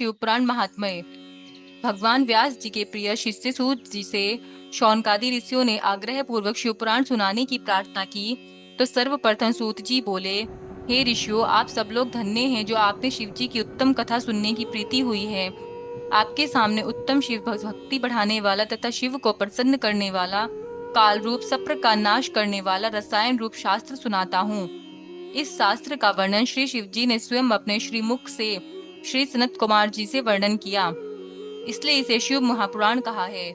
शिवपुराण महात्म्य। भगवान व्यास जी के प्रिय शिष्य सूत जी से शौनकादि ऋषियों ने आग्रह पूर्वक शिवपुराण सुनाने की प्रार्थना की, तो सर्वप्रथम सूत जी बोले, हे ऋषियों, आप सब लोग धन्य हैं जो आपने शिव जी की उत्तम कथा सुनने की प्रीति हुई है। आपके सामने उत्तम शिव भक्ति बढ़ाने वाला तथा शिव को प्रसन्न करने वाला, काल रूप सप्र का नाश करने वाला रसायन रूप शास्त्र सुनाता हूँ। इस शास्त्र का वर्णन श्री शिव जी ने स्वयं अपने श्रीमुख से श्री सनत कुमार जी से वर्णन किया, इसलिए इसे शिव महापुराण कहा है।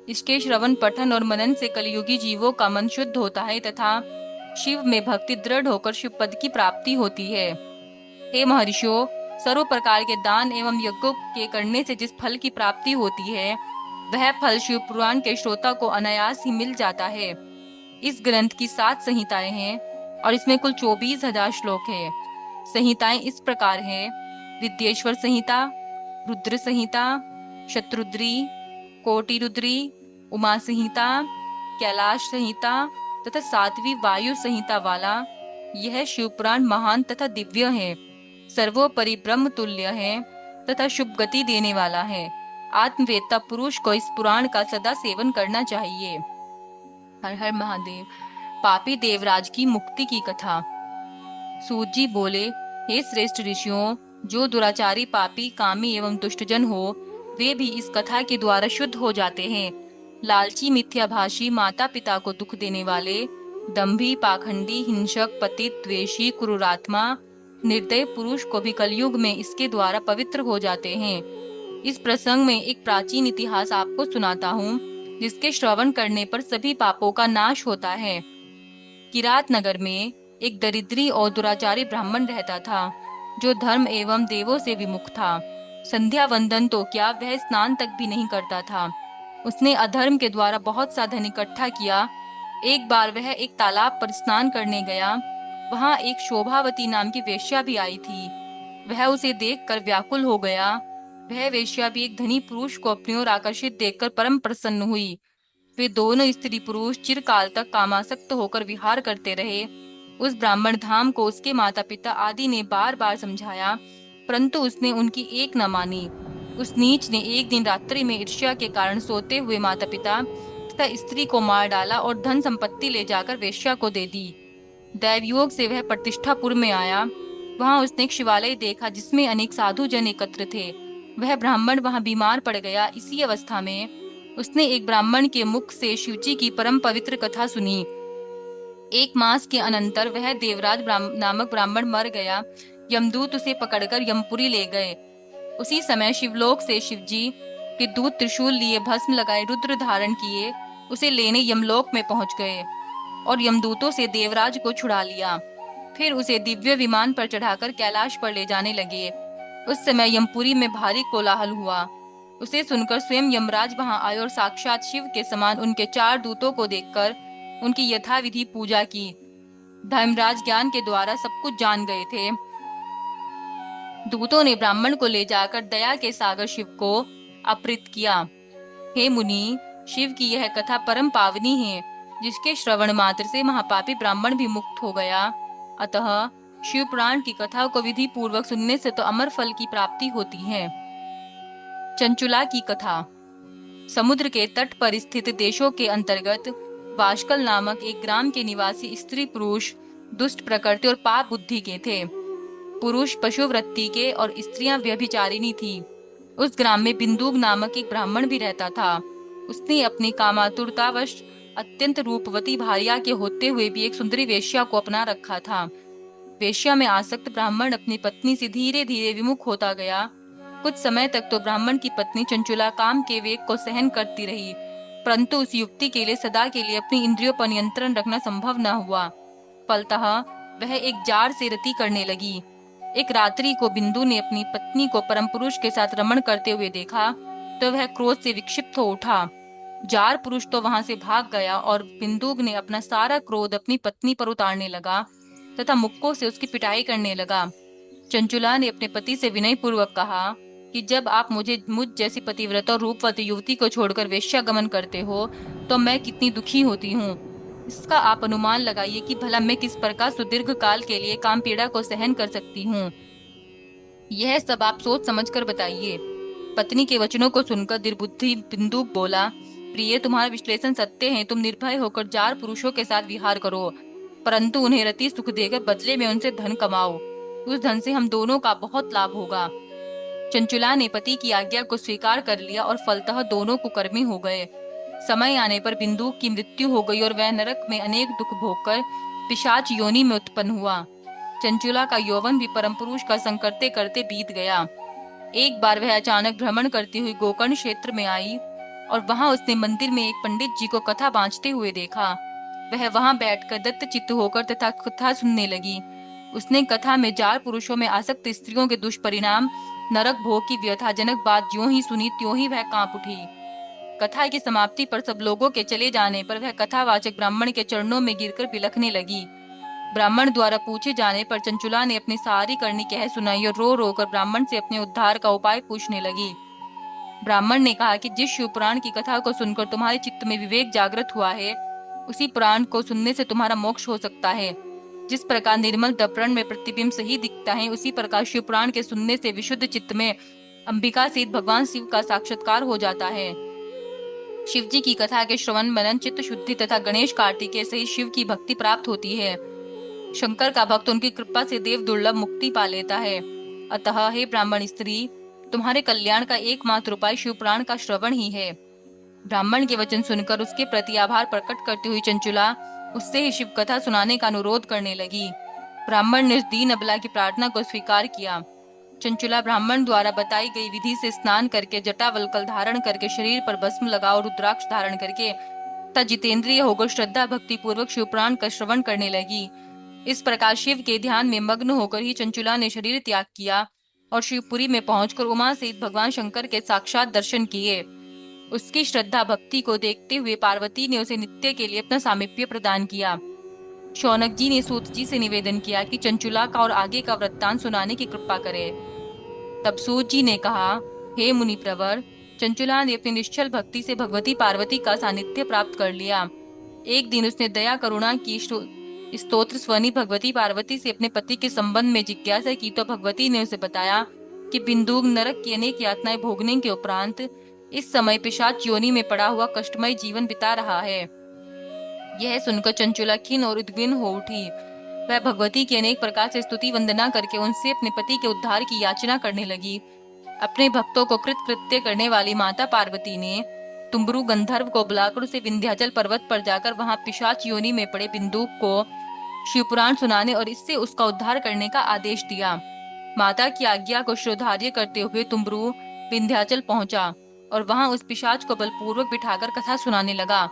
इसके श्रवण पठन और मनन से कलियुगी जीवों का मन शुद्ध होता है तथा शिव में भक्ति दृढ़ होकर शिव पद की प्राप्ति होती है। हे महर्षियों, सर्व प्रकार के दान एवं यज्ञों के करने से जिस फल की प्राप्ति होती है, वह फल शिव पुराण के श्रोता को अनायास ही मिल जाता है। इस ग्रंथ की 7 संहिताएं हैं और इसमें कुल 24,000 श्लोक है। संहिताएं इस प्रकार है: विद्येश्वर संहिता, रुद्र संहिता, शत्रुद्री, कोटि रुद्री, उमा संहिता, कैलाश संहिता तथा 7वीं वायु संहिता वाला यह शिवपुराण महान तथा दिव्य है, सर्वोपरि ब्रह्म तुल्य है तथा शुभ गति देने वाला है। आत्मवेत्ता पुरुष को इस पुराण का सदा सेवन करना चाहिए। हर हर महादेव। पापी देवराज की मुक्ति की कथा। सूत जी बोले, हे श्रेष्ठ ऋषियों, जो दुराचारी, पापी, कामी एवं दुष्टजन हो, वे भी इस कथा के द्वारा शुद्ध हो जाते हैं। लालची, मिथ्याभाषी, माता पिता को दुख देने वाले, दंभी, पाखंडी, हिंसक, पतित, द्वेषी, क्रूरात्मा, निर्दय पुरुष को भी कलयुग में इसके द्वारा पवित्र हो जाते हैं। इस प्रसंग में एक प्राचीन इतिहास आपको सुनाता हूँ, जिसके श्रवण करने पर सभी पापों का नाश होता है। किरात नगर में एक दरिद्री और दुराचारी ब्राह्मण रहता था, जो धर्म एवं देवों से विमुख था। संध्या वंदन तो क्या, वह स्नान तक भी नहीं करता था। उसने अधर्म के द्वारा बहुत सा धन इकट्ठा किया। एक बार वह एक तालाब पर स्नान करने गया। वहां एक शोभावती नाम की वेश्या भी आई थी। वह उसे देखकर व्याकुल हो गया। वह वेश्या भी एक धनी पुरुष को अपनी ओर आकर्षित देखकर परम प्रसन्न हुई। वे दोनों स्त्री पुरुष चिरकाल तक कामासक्त होकर विहार करते रहे। उस ब्राह्मण धाम को उसके माता पिता आदि ने बार बार समझाया, परंतु उसने उनकी एक न मानी। उस नीच ने एक दिन रात्रि में ईर्ष्या के कारण सोते हुए माता पिता तथा स्त्री को मार डाला और धन संपत्ति ले जाकर वेश्या को दे दी। दैवयोग से वह प्रतिष्ठापुर में आया। वहां उसने एक शिवालय देखा जिसमें अनेक साधु जन एकत्र थे। वह ब्राह्मण वहां बीमार पड़ गया। इसी अवस्था में उसने एक ब्राह्मण के मुख से शिवजी की परम पवित्र कथा सुनी। एक मास के अनंतर वह देवराज नामक ब्राह्मण मर गया। यमदूत उसे पकड़कर यमपुरी ले गए। उसी समय शिवलोक से शिवजी के दूत त्रिशूल लिए, भस्म लगाए, रुद्र धारण किए, उसे लेने यमलोक में पहुंच गए और यमदूतों से देवराज को छुड़ा लिया। फिर उसे दिव्य विमान पर चढ़ाकर कैलाश पर ले जाने लगे। उस समय यमपुरी में भारी कोलाहल हुआ। उसे सुनकर स्वयं यमराज वहां आए और साक्षात शिव के समान उनके 4 दूतों को देखकर उनकी यथाविधि पूजा की। धर्मराज ज्ञान के द्वारा सब कुछ जान गए थे। दूतों ने ब्राह्मण को ले जाकर दया के सागर शिव को अपहृत किया। हे मुनि, शिव की यह कथा परम पावनी है, जिसके श्रवण मात्र से महापापी ब्राह्मण भी मुक्त हो गया। अतः शिव पुराण की कथा को विधि पूर्वक सुनने से तो अमर फल की प्राप्ति होती है। चंचुला की कथा। समुद्र के तट पर स्थित देशों के अंतर्गत वाशकल नामक एक ग्राम के निवासी स्त्री पुरुष दुष्ट प्रकृति और पाप बुद्धि के थे। पुरुष पशुवृत्ति के और स्त्रियां व्यभिचारिणी थी। उस ग्राम में बिंदुक नामक एक ब्राह्मण भी रहता था। उसने अपनी कामातुरतावश अत्यंत रूपवती भार्या के होते हुए भी एक सुंदरी वेश्या को अपना रखा था। वेश्या में आसक्त ब्राह्मण अपनी पत्नी से धीरे धीरे विमुख होता गया। कुछ समय तक तो ब्राह्मण की पत्नी चंचुला काम के वेग को सहन करती रही, परंतु उस युवती के लिए सदा के लिए अपनी इंद्रियों पर नियंत्रण रखना संभव न हुआ। फलतः वह एक जार से रति करने लगी। एक रात्रि को बिंदु ने अपनी पत्नी को परम पुरुष के साथ रमण करते हुए देखा तो वह क्रोध से विक्षिप्त हो उठा। जार पुरुष तो वहां से भाग गया और बिंदुक ने अपना सारा क्रोध अपनी पत्नी पर उतारने लगा तथा मुक्कों से उसकी पिटाई करने लगा। चंचुला ने अपने पति से विनय पूर्वक कहा कि जब आप मुझ जैसी पतिव्रता और रूपवती युवती को छोड़कर वेश्यागमन करते हो तो मैं कितनी दुखी होती हूँ। इसका आप अनुमान लगाइए कि भला मैं किस प्रकार सुदीर्घ काल के लिए काम पीड़ा को सहन कर सकती हूँ। यह सब आप सोच समझकर बताइए। पत्नी के वचनों को सुनकर निर्बुद्धि बिंदुक बोला, प्रिय, तुम्हारा विश्लेषण सत्य है। तुम निर्भय होकर 4 पुरुषों के साथ विहार करो, परंतु उन्हें रति सुख देकर बदले में उनसे धन कमाओ। उस धन से हम दोनों का बहुत लाभ होगा। चंचुला ने पति की आज्ञा को स्वीकार कर लिया और फलतः दोनों कुकर्मी हो गए। समय आने पर बिंदुक की मृत्यु हो गई और वह नरक में अनेक दुख भोगकर पिशाच योनि में उत्पन्न हुआ। चंचुला का यौवन भी परम पुरुष का संग करते करते बीत गया। एक बार वह अचानक भ्रमण करती हुई गोकर्ण क्षेत्र में आई और वहां उसने मंदिर में एक पंडित जी को कथा बांचते हुए देखा। वह वहां बैठकर दत्तचित्त होकर तथा कथा सुनने लगी। उसने कथा में 4 पुरुषों में आसक्त स्त्रियों के दुष्परिणाम, नरक भोग की व्यथाजनक बात ज्यों ही सुनी त्यों ही वह कांप उठी। कथा की समाप्ति पर सब लोगों के चले जाने पर वह कथावाचक ब्राह्मण के चरणों में गिरकर बिलखने लगी। ब्राह्मण द्वारा पूछे जाने पर चंचुला ने अपनी सारी करनी कह सुनाई और रो रो कर ब्राह्मण से अपने उद्धार का उपाय पूछने लगी। ब्राह्मण ने कहा कि जिस शिव पुराण की कथा को सुनकर तुम्हारे चित्त में विवेक जागृत हुआ है, उसी पुराण को सुनने से तुम्हारा मोक्ष हो सकता है। जिस प्रकार निर्मल दर्पण में प्रतिबिंब सही दिखता है, उसी प्रकार शिव पुराण के सुनने से विशुद्ध चित्त में अंबिका सहित भगवान शिव का साक्षात्कार हो जाता है। शिव जी की कथा के श्रवण मनन चित्त शुद्धि तथा गणेश कार्तिकेय सहित शिव की भक्ति प्राप्त होती है। शंकर का भक्त उनकी कृपा से देव दुर्लभ मुक्ति पा लेता है। अतः हे ब्राह्मण स्त्री, तुम्हारे कल्याण का एकमात्र उपाय शिवपुराण का श्रवण ही है। ब्राह्मण के वचन सुनकर उसके प्रति आभार प्रकट करती हुई चंचुला उससे ही शिव कथा सुनाने का अनुरोध करने लगी। ब्राह्मण ने उस दीन अबला की प्रार्थना को स्वीकार किया। चंचुला ब्राह्मण द्वारा बताई गई विधि से स्नान करके, जटावल्कल धारण करके, शरीर पर भस्म लगा और रुद्राक्ष धारण करके तथा जितेंद्रिय होकर श्रद्धा भक्ति पूर्वक शिवपुराण का श्रवण करने लगी। इस प्रकार शिव के ध्यान में मग्न होकर ही चंचुला ने शरीर त्याग किया और शिवपुरी में पहुंचकर उमा सहित भगवान शंकर के साक्षात दर्शन किए। उसकी श्रद्धा भक्ति को देखते हुए पार्वती ने उसे नित्य के लिए अपना सामीप्य प्रदान किया। शौनक जी ने सूत जी से निवेदन किया कि चंचुला का और आगे का वृत्तांत सुनाने की कृपा करे। तब सूत जी ने कहा, हे मुनि प्रवर, चंचुला ने अपनी निश्चल भक्ति से भगवती पार्वती का सानिध्य प्राप्त कर लिया। एक दिन उसने दया करुणा की स्तोत्र स्वनी भगवती पार्वती से अपने पति के संबंध में जिज्ञासा की तो भगवती ने उसे बताया कि बिंदुक नरक की अनेक यातनाएं भोगने के उपरांत इस समय पिशाच योनि में पड़ा हुआ कष्टमय जीवन बिता रहा है। यह सुनकर चंचुला खिन्न और उद्विग्न हो उठी। वह भगवती की अनेक प्रकार से स्तुति वंदना करके उनसे अपने पति के उद्धार की याचना करने लगी। अपने भक्तों को कृत कृत्य करने वाली माता पार्वती ने तुम्बरु गंधर्व को बुलाकर उसे विंध्याचल पर्वत पर जाकर वहां पिशाच योनि में पड़े बिंदुक को शिवपुराण सुनाने और इससे उसका उद्धार करने का आदेश दिया। माता की आज्ञा को श्रोधार्य करते हुए तुम्बरु विंध्याचल पहुंचा और वहां उस पिशाच को बलपूर्वक बिठाकर कथा सुनाने लगा।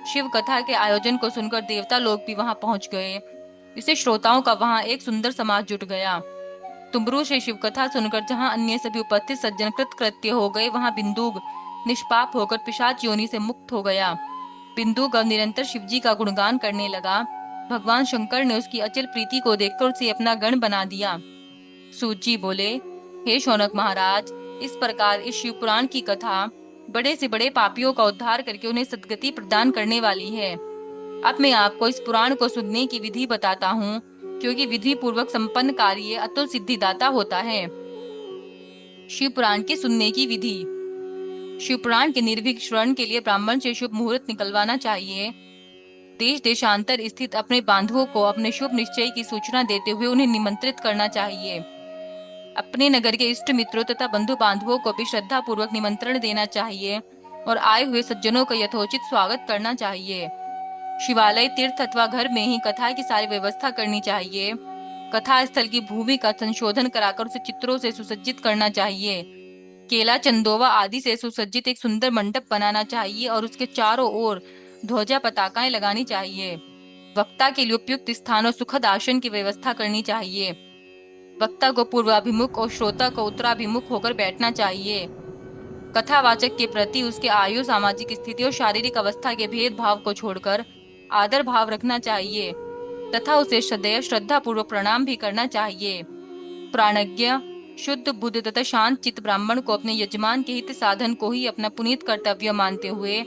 शिव कथा के आयोजन को सुनकर देवता लोग भी वहां पहुंच गए। इससे श्रोताओं का वहां एक सुंदर समाज जुट गया। तुम्बरू से शिव कथा सुनकर जहां अन्य सभी उपस्थित सज्जन कृत कृत्य हो गए, वहां बिंदुक निष्पाप होकर पिशाच योनि से मुक्त हो गया। बिंदुक अब निरंतर शिवजी का गुणगान करने लगा। भगवान शंकर ने उसकी अचल प्रीति को देखकर उसे अपना गण बना दिया। सूत जी बोले, हे शौनक महाराज, इस प्रकार इस शिव पुराण की कथा बड़े से बड़े पापियों का उद्धार करके उन्हें सद्गति प्रदान करने वाली है। अब मैं आपको इस पुराण को सुनने की विधि बताता हूँ, क्योंकि विधि पूर्वक संपन्न कार्य अतुल सिद्धिदाता होता है। शिव पुराण के सुनने की विधि। शिव पुराण के निर्भीक श्रवण के लिए ब्राह्मण से शुभ मुहूर्त निकलवाना चाहिए। देश देशांतर स्थित अपने बांधवों को अपने शुभ निश्चय की सूचना देते हुए उन्हें निमंत्रित करना चाहिए। अपने नगर के इष्ट मित्रों तथा बंधु बांधवों को भी श्रद्धा पूर्वक निमंत्रण देना चाहिए और आए हुए सज्जनों का यथोचित स्वागत करना चाहिए। शिवालय, तीर्थ अथवा घर में ही कथा की सारी व्यवस्था करनी चाहिए। कथा स्थल की भूमि का संशोधन कराकर उसे चित्रों से सुसज्जित करना चाहिए। केला, चंदोवा आदि से सुसज्जित एक सुंदर मंडप बनाना चाहिए और उसके चारों ओर ध्वजा पताकाएं लगानी चाहिए। वक्ता के लिए उपयुक्त स्थान और सुखद आसन की व्यवस्था करनी चाहिए। वक्ता को पूर्वाभिमुख और श्रोता को उत्तराभिमुख होकर बैठना चाहिए। कथावाचक के प्रति उसके आयु, सामाजिक स्थिति और शारीरिक अवस्था के भेदभाव को छोड़कर आदर भाव रखना चाहिए तथा उसे सदैव श्रद्धा पूर्वक प्रणाम भी करना चाहिए। प्राणज्ञ, शुद्ध बुद्ध तथा शांत चित्त ब्राह्मण को अपने यजमान के हित साधन को ही अपना पुनीत कर्तव्य मानते हुए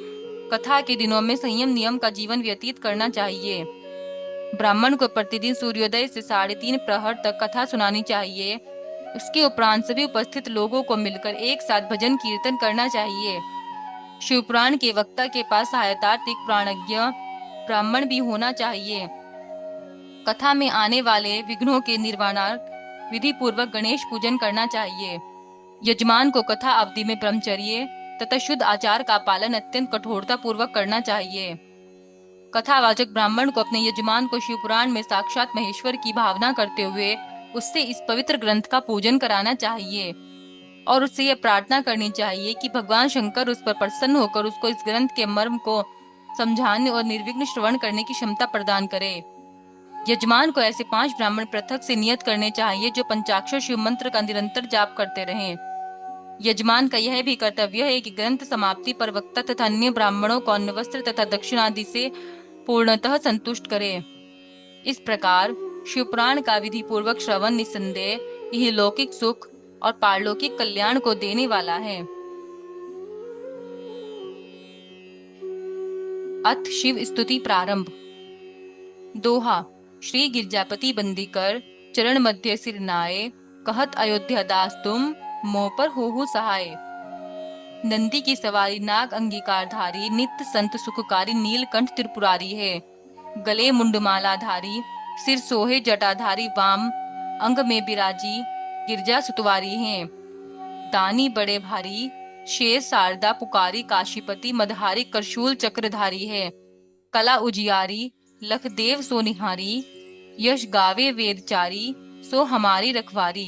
कथा के दिनों में संयम नियम का जीवन व्यतीत करना चाहिए। ब्राह्मण को प्रतिदिन सूर्योदय से 3.5 प्रहर तक कथा सुनानी चाहिए। उसके उपरांत सभी उपस्थित लोगों को मिलकर एक साथ भजन कीर्तन करना चाहिए। शिवपुराण के वक्ता के पास सहायतार्थ प्राणज्ञ ब्राह्मण भी होना चाहिए। कथा में आने वाले विघ्नों के निर्वाणार्थ विधि पूर्वक गणेश पूजन करना चाहिए। यजमान को कथा अवधि में ब्रह्मचर्य तथा शुद्ध आचार का पालन अत्यंत कठोरता पूर्वक करना चाहिए। कथावाचक ब्राह्मण को अपने यजमान को शिवपुराण में साक्षात महेश्वर की भावना करते हुए उससे इस पवित्र ग्रंथ का पूजन कराना चाहिए और उससे यह प्रार्थना करनी चाहिए कि भगवान शंकर उस पर प्रसन्न होकर उसको इस ग्रंथ के मर्म को समझाने और निर्विघ्न श्रवण करने की क्षमता प्रदान करे। यजमान को ऐसे 5 ब्राह्मण पृथक से नियत करने चाहिए जो पंचाक्षर शिव मंत्र का निरंतर जाप करते रहें। यजमान का यह भी कर्तव्य है कि ग्रंथ समाप्ति पर वक्ता तथा अन्य ब्राह्मणों को अन्न वस्त्र तथा दक्षिणादि से पूर्णतः संतुष्ट करे। इस प्रकार शिवपुराण का विधि पूर्वक श्रवण निसंदेह यह लौकिक सुख और पारलौकिक कल्याण को देने वाला है। अथ शिव स्तुति प्रारंभ। दोहा। श्री गिरजापति बंदीकर चरण मध्य सिर नाये, कहत अयोध्या दास तुम मोह पर होहु सहाय। नंदी की सवारी नाग अंगीकार धारी, नित्य संत सुखकारी नीलकंठ त्रिपुरारी है। गले मुंडमाला धारी, सिर सोहे जटाधारी, वाम अंग में बिराजी गिरजा सुतवारी हैं। दानी बड़े भारी, शेर शारदा पुकारी, काशीपति मदहारी करशूल चक्रधारी है। कला उजियारी, लखदेव सो निहारी, यश गावे वेदचारी, सो हमारी रखवारी।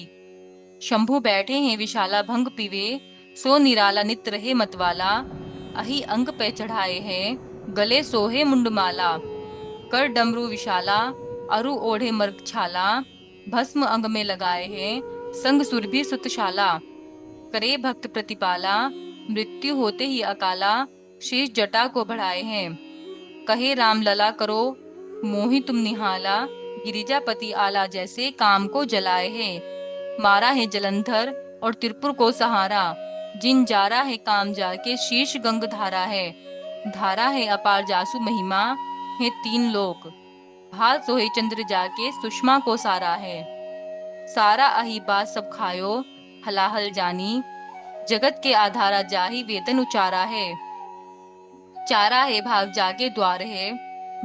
शंभु बैठे हैं विशाला, भंग पीवे, सो निराला नित रहे मतवाला। अहि अंग पे चढ़ाए हैं, गले सोहे मुंडमाला। कर डमरू विशाला, अरु ओढ़े मर्ग छाला। भस्म अंग में लगाए हैं, संग सुरभि सुतशाला। करे भक्त प्रतिपाला, मृत्यु होते ही अकाला। शेष जटा को बढ़ाए हैं, कहे राम लला करो मोहि तुम निहाला। गिरिजापति आला जैसे काम को जलाए है। मारा है जलंधर और त्रिपुर को सहारा। जिन जारा है काम जाके, शीर्ष गंग धारा है। धारा है अपार जासु महिमा, है 3 लोक। भाल सोहे चंद्र जाके, सुषमा को सारा है। सारा अहि बात सब खायो, हलाहल जानी। जगत के आधारा जाहि, वेतन उचारा है। चारा है भाग जाके द्वार है।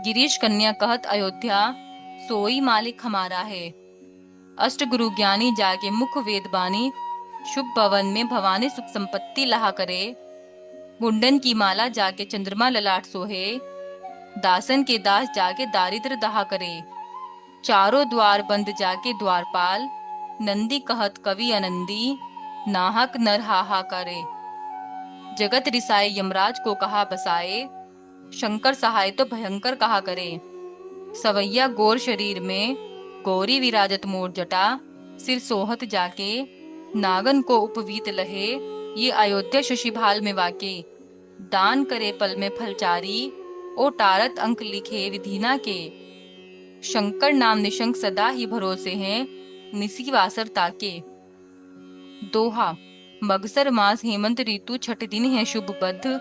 गिरीश कन्या कहत अयोध्या, सोई मालिक हमारा है। अष्ट गुरु ज्ञानी जाके मुख वेद बानी। शुभ भवन में भवानी सुख संपत्ति लहा करे। मुंडन की माला जाके चंद्रमा ललाट सोहे। दासन के दास जाके दारिद्र दहा करे। चारों द्वार बंद जाके द्वारपाल। नंदी कहत कवि आनंदी, नाहक नर हाहा करे। जगत रिसाए यमराज को कहा बसाए। शंकर सहाय तो भयंकर कहा करे। सवैया गोर शरीर में, गौरी विराजत मोर जटा। सिर सोहत जाके, नागन को उपवीत लहे। ये अयोध्या शशिभाल में वाके। दान करे पल में फलचारी, ओ टारत अंक लिखे विधिना के। शंकर नाम निशंक सदा ही भरोसे हैं, निसी वासर ताके। दोहा। मगसर मास हेमंत ऋतु, छठ दिन है शुभ बद्ध।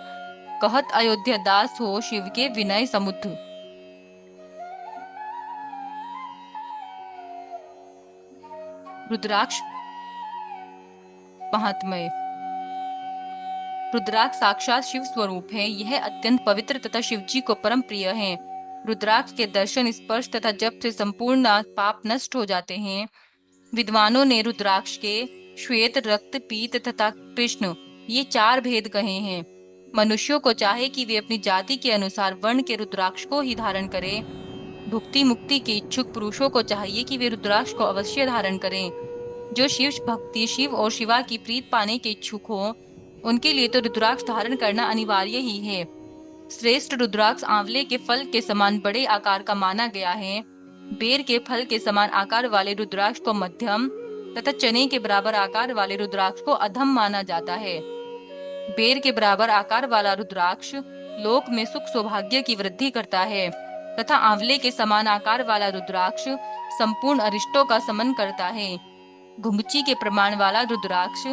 कहत अयोध्या दास हो शिव के विनय समुद्ध। रुद्राक्ष महात्म्य। रुद्राक्ष साक्षात शिव स्वरूप है। यह अत्यंत पवित्र तथा शिव जी को परम प्रिय है। रुद्राक्ष के दर्शन, स्पर्श तथा जप से संपूर्ण पाप नष्ट हो जाते हैं। विद्वानों ने रुद्राक्ष के श्वेत, रक्त, पीत तथा कृष्ण ये 4 भेद कहे हैं। मनुष्यों को चाहे कि वे अपनी जाति के अनुसार वर्ण के रुद्राक्ष को ही धारण करें। भुक्ति मुक्ति के इच्छुक पुरुषों को चाहिए कि वे रुद्राक्ष को अवश्य धारण करें। जो शिव भक्ति, शिव और शिवा की प्रीत पाने के इच्छुक हो, उनके लिए तो रुद्राक्ष धारण करना अनिवार्य ही है। श्रेष्ठ रुद्राक्ष आंवले के फल के समान बड़े आकार का माना गया है। बेर के फल के समान आकार वाले रुद्राक्ष को मध्यम तथा चने के बराबर आकार वाले रुद्राक्ष को अधम माना जाता है। बेर के बराबर आकार वाला रुद्राक्ष लोक में सुख सौभाग्य की वृद्धि करता है तथा आंवले के समान आकार वाला रुद्राक्ष संपूर्ण अरिष्टों का समन करता है। घुंघची के प्रमाण वाला रुद्राक्ष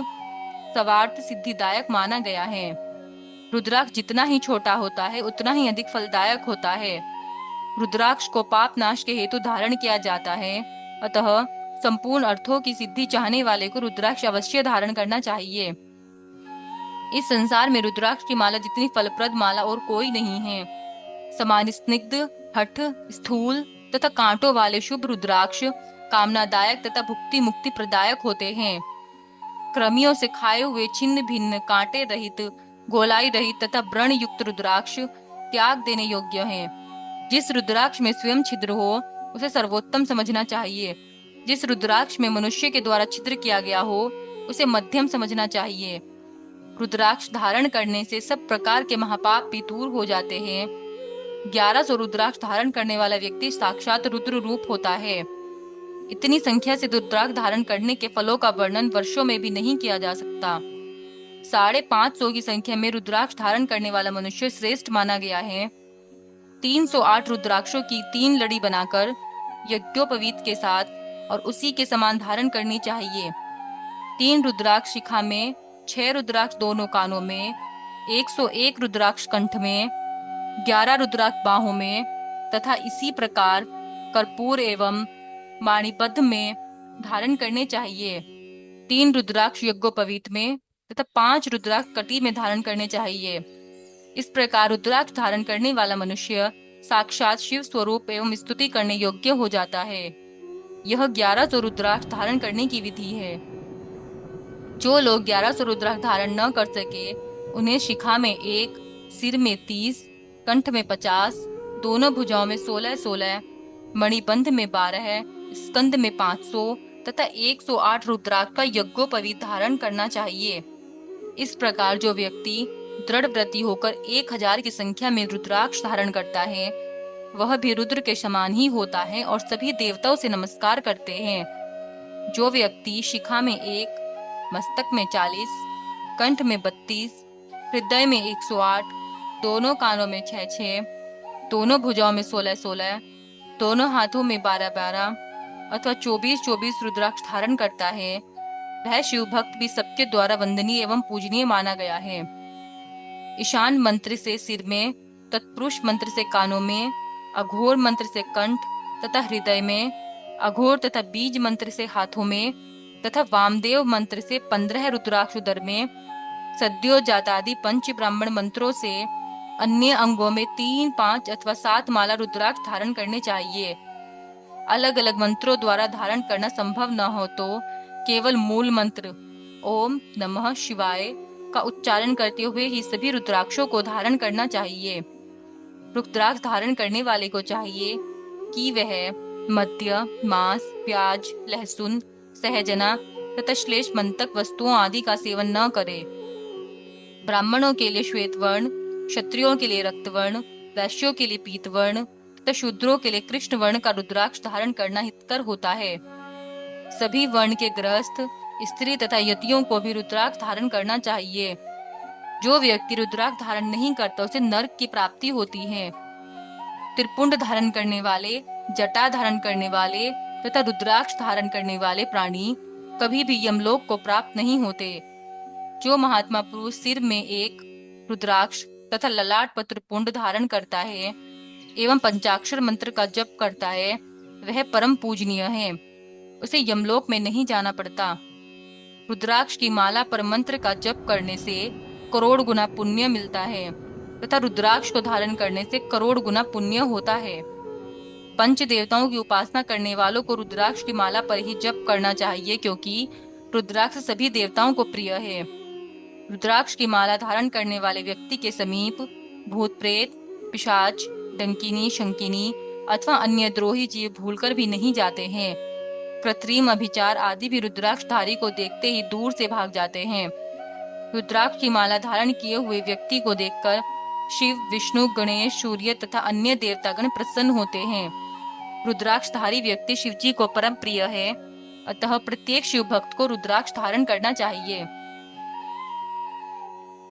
सर्वार्थ सिद्धिदायक माना गया है। रुद्राक्ष जितना ही छोटा होता है उतना ही अधिक फलदायक होता है। रुद्राक्ष को पाप नाश के हेतु धारण किया जाता है, अतः संपूर्ण अर्थों की सिद्धि चाहने वाले को रुद्राक्ष अवश्य धारण करना चाहिए। इस संसार में रुद्राक्ष की माला जितनी फलप्रद माला और कोई नहीं है। समान स्निग्ध, हठ, स्थूल तथा कांटों वाले शुभ रुद्राक्ष कामनादायक तथा भुक्ति मुक्ति प्रदायक होते हैं। कृमियों से खाए हुए छिन्न भिन्न कांटे रहित, गोलाई रहित तथा व्रण युक्त रुद्राक्ष त्याग देने योग्य हैं। जिस रुद्राक्ष में स्वयं छिद्र हो उसे सर्वोत्तम समझना चाहिए। जिस रुद्राक्ष में मनुष्य के द्वारा छिद्र किया गया हो उसे मध्यम समझना चाहिए। रुद्राक्ष धारण करने से सब प्रकार के महापाप भी दूर हो जाते हैं। 1100 रुद्राक्ष धारण करने वाला व्यक्ति साक्षात रुद्र रूप होता है। इतनी संख्या से रुद्राक्ष धारण करने के फलों का वर्णन वर्षों में भी नहीं किया जा सकता। 550 की संख्या में रुद्राक्ष धारण करने वाला मनुष्य श्रेष्ठ माना गया है। 308 रुद्राक्षों की 3 लड़ी बनाकर यज्ञोपवीत के साथ और उसी के समान धारण करनी चाहिए। 3 रुद्राक्ष शिखा में, 6 रुद्राक्ष दोनों कानों में, 101 रुद्राक्ष कंठ में, 11 रुद्राक्ष बाहों में तथा इसी प्रकार कर्पूर एवं मणिबद्ध में धारण करने चाहिए। 3 रुद्राक्ष यज्ञोपवीत में तथा 5 रुद्राक्ष कटी में धारण करने चाहिए। इस प्रकार रुद्राक्ष धारण करने वाला मनुष्य साक्षात शिव स्वरूप एवं स्तुति करने योग्य हो जाता है। यह 1100 रुद्राक्ष धारण करने की विधि है। जो लोग 1100 रुद्राक्ष धारण न कर सके उन्हें शिखा में 1, सिर में 30, कंठ में 50, दोनों भुजाओं में 16-16, मणिबंध में 12, स्कंद में 500 तथा 108 रुद्राक्ष का यज्ञोपवीत धारण करना चाहिए। इस प्रकार जो व्यक्ति दृढ़ व्रती होकर 1000 की संख्या में रुद्राक्ष धारण करता है वह भी रुद्र के समान ही होता है और सभी देवताओं से नमस्कार करते हैं। जो व्यक्ति शिखा में 1, मस्तक में 40, कंठ में 32, हृदय में 108, दोनों कानों में 6-6, दोनों भुजाओं में 16-16, दोनों हाथों में 12-12 अथवा 24-24 रुद्राक्ष धारण करता है वह शिव भक्त भी सबके द्वारा वंदनीय एवं पूजनीय माना गया है। ईशान मंत्र से सिर में, तत्पुरुष मंत्र से कानों में, अघोर मंत्र से कंठ तथा हृदय में, अघोर तथा बीज मंत्र से हाथों में तथा वामदेव मंत्र से 15 रुद्राक्ष उदर में, सद्यो जातादि पंच ब्राह्मण मंत्रों से अन्य अंगों में 3, 5 अथवा 7 माला रुद्राक्ष धारण करने चाहिए। अलग अलग मंत्रों द्वारा धारण करना संभव न हो तो केवल मूल मंत्र ओम नमः शिवाय का उच्चारण करते हुए ही सभी रुद्राक्षों को धारण करना चाहिए। रुद्राक्ष धारण करने वाले को चाहिए कि वह मद्य, मांस, प्याज, लहसुन, सहजना तथा श्लेष मंतक वस्तुओं आदि का सेवन न करे। ब्राह्मणों के लिए श्वेत वर्ण, क्षत्रियों के लिए रक्त वर्ण, वैश्यों के लिए पीत वर्ण तथा शूद्रों के लिए कृष्ण वर्ण का रुद्राक्ष धारण करना हितकर होता है। सभी वर्ण के गृहस्थ, स्त्री तथा यतियों को भी रुद्राक्ष धारण करना चाहिए। जो व्यक्ति रुद्राक्ष धारण नहीं करता उसे नरक की प्राप्ति होती है। त्रिपुंड धारण करने वाले, जटा धारण करने वाले तथा रुद्राक्ष धारण करने वाले प्राणी कभी भी यमलोक को प्राप्त नहीं होते। जो महात्मा पुरुष सिर में 1 रुद्राक्ष तथा ललाट पर त्रिपुंड धारण करता है एवं पंचाक्षर मंत्र का जप करता है वह परम पूजनीय है। उसे यमलोक में नहीं जाना पड़ता। रुद्राक्ष की माला पर मंत्र का जप करने से करोड़ गुना पुण्य मिलता है तथा रुद्राक्ष को धारण करने से करोड़ गुना पुण्य होता है। पंच देवताओं की उपासना करने वालों को रुद्राक्ष की माला पर ही जप करना चाहिए क्योंकि रुद्राक्ष सभी देवताओं को प्रिय है। रुद्राक्ष की माला धारण करने वाले व्यक्ति के समीप भूत प्रेत, पिशाच, डंकिनी, शंकिनी अथवा अन्य द्रोही जीव भूलकर भी नहीं जाते हैं। कृत्रिम अभिचार आदि भी रुद्राक्षधारी को देखते ही दूर से भाग जाते हैं। रुद्राक्ष की माला धारण किए हुए व्यक्ति को देखकर शिव, विष्णु, गणेश, सूर्य तथा अन्य देवतागण प्रसन्न होते हैं। रुद्राक्षधारी व्यक्ति शिवजी को परम प्रिय है, अतः प्रत्येक शिव भक्त को रुद्राक्ष धारण करना चाहिए।